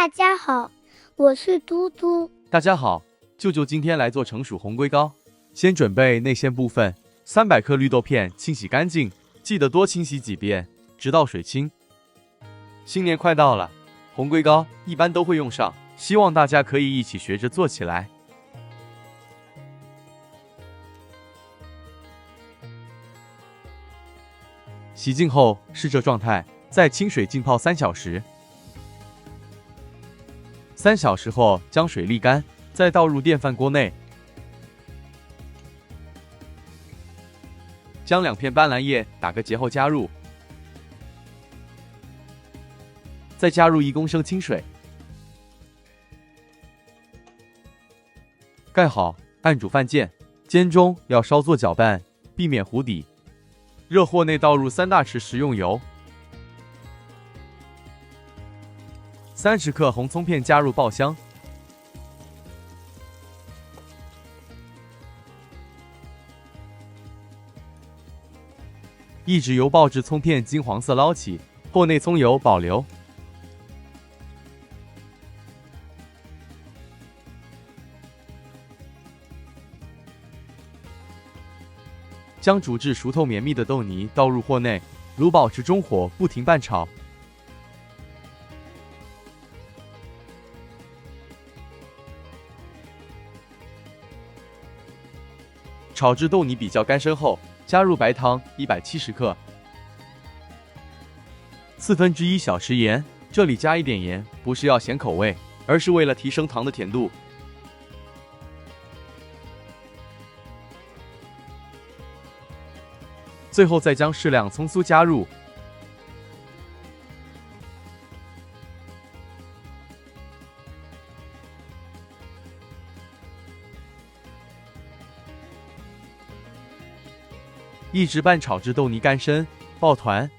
大家好，我是嘟嘟。大家好，舅舅今天来做成薯红龟糕。先准备内馅部分，300克绿豆片，清洗干净，记得多清洗几遍，直到水清。新年快到了，红龟糕一般都会用上，希望大家可以一起学着做起来。洗净后是这状态，在清水浸泡3小时。3小时后将水沥干，再倒入电饭锅内，将2片斑斓叶打个结后加入，再加入1公升清水，盖好，按煮饭键，煎中要稍作搅拌，避免糊底。热锅内倒入3大匙食用油，30克红葱片加入爆香，一直油爆至葱片金黄色捞起，锅内葱油保留。将煮至熟透绵密的豆泥倒入锅内，炉保持中火，不停拌炒。炒至豆泥比较干身后，加入白糖170克，1/4小匙盐，这里加一点盐，不是要咸口味，而是为了提升糖的甜度。最后再将适量葱酥加入，一直拌炒至豆泥干身，爆团。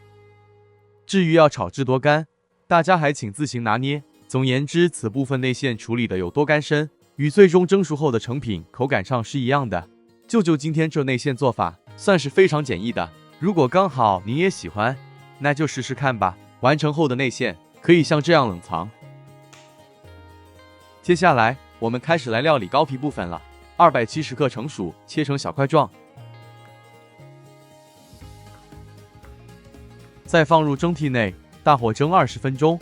至于要炒至多干，大家还请自行拿捏。总言之，此部分内馅处理的有多干身，与最终蒸熟后的成品口感上是一样的。舅舅今天这内馅做法算是非常简易的，如果刚好您也喜欢，那就试试看吧。完成后的内馅可以像这样冷藏。接下来我们开始来料理糕皮部分了。270克成薯切成小块状，再放入蒸屉内，大火蒸20分钟。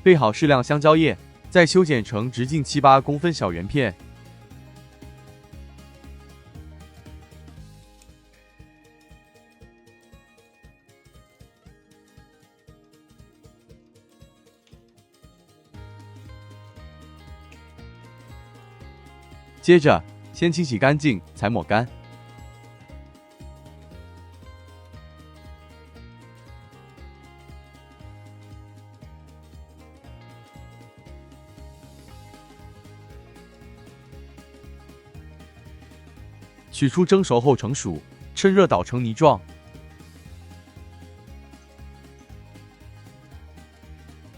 备好适量香蕉叶，再修剪成直径7-8公分小圆片。接着先清洗干净，才抹干。取出蒸熟后成薯，趁热捣成泥状。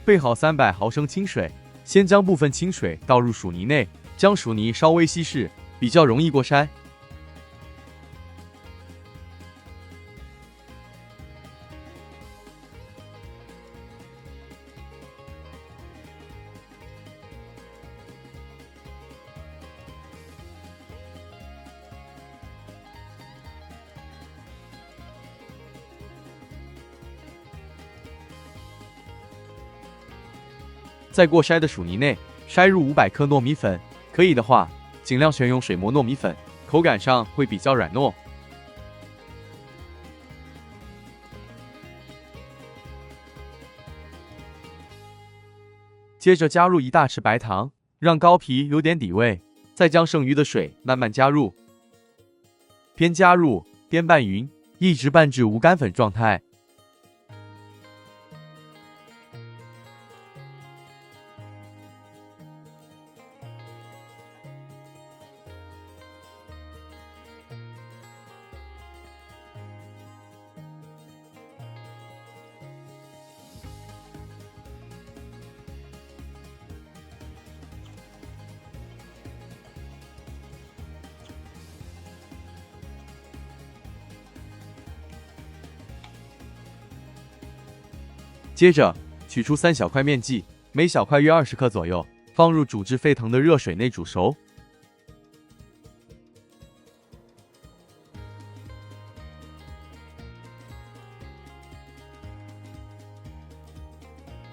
备好300毫升清水，先将部分清水倒入薯泥内，将薯泥稍微稀释，比较容易过筛。在过筛的薯泥内筛入500克糯米粉，可以的话，尽量选用水磨糯米粉，口感上会比较软糯。接着加入1大匙白糖，让糕皮有点底味，再将剩余的水慢慢加入，边加入边拌匀，一直拌至无干粉状态。接着取出3小块面剂，每小块约20克左右，放入煮至沸腾的热水内煮熟。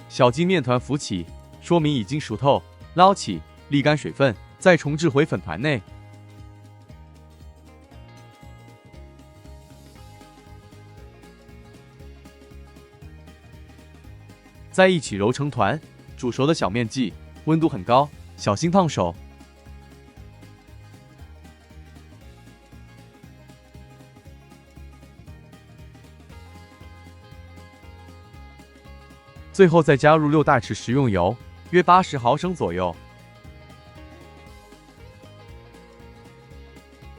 小鸡面团浮起，说明已经熟透，捞起，沥干水分，再重置回粉团内。再一起揉成团，煮熟的小面剂，温度很高，小心烫手。最后再加入6大匙食用油，约80毫升左右。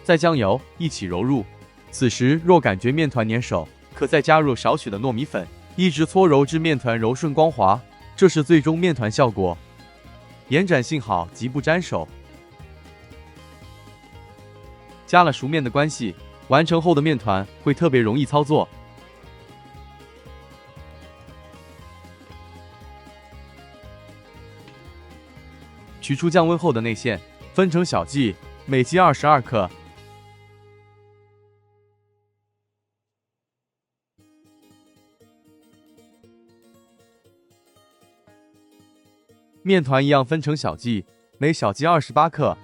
再将油一起揉入。此时若感觉面团粘手，可再加入少许的糯米粉，一直搓揉至面团柔顺光滑，这是最终面团效果。延展性好，极不粘手。加了熟面的关系，完成后的面团会特别容易操作。取出降温后的内馅，分成小剂，每剂22克。面团一样分成小剂，每小剂28克。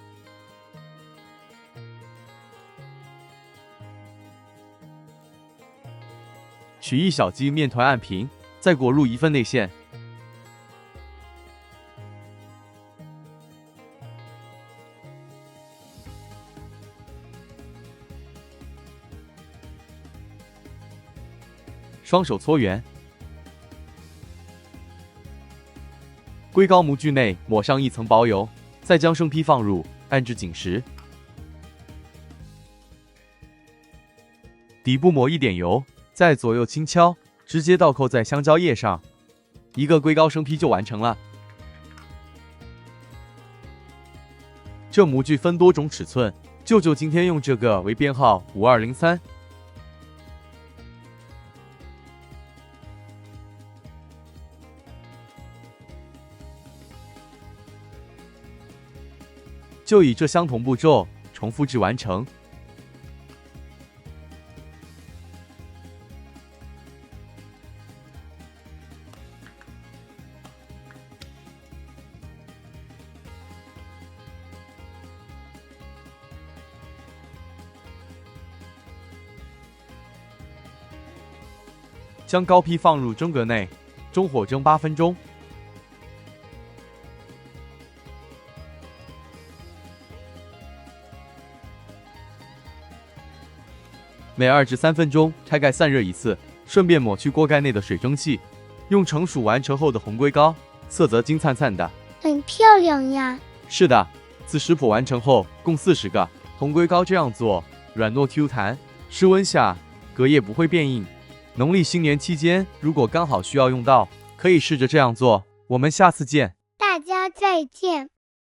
取1小剂面团按平，再裹入1份内馅。双手搓圆。龟膏模具内抹上1层薄油，再将生坯放入，按至紧实。底部抹1点油，再左右轻敲，直接倒扣在香蕉叶上，一个龟膏生坯就完成了。这模具分多种尺寸，舅舅今天用这个为编号5203。就以这相同步骤重复至完成。将膏坯放入蒸格内，中火蒸8分钟。每2至3分钟开盖散热一次，顺便抹去锅盖内的水蒸气。用成熟完成后的红龟膏，色泽金灿灿的，很漂亮呀。是的，此食谱完成后共40个红龟膏，这样做软糯 Q 弹，室温下隔夜不会变硬。农历新年期间，如果刚好需要用到，可以试着这样做。我们下次见，大家再见。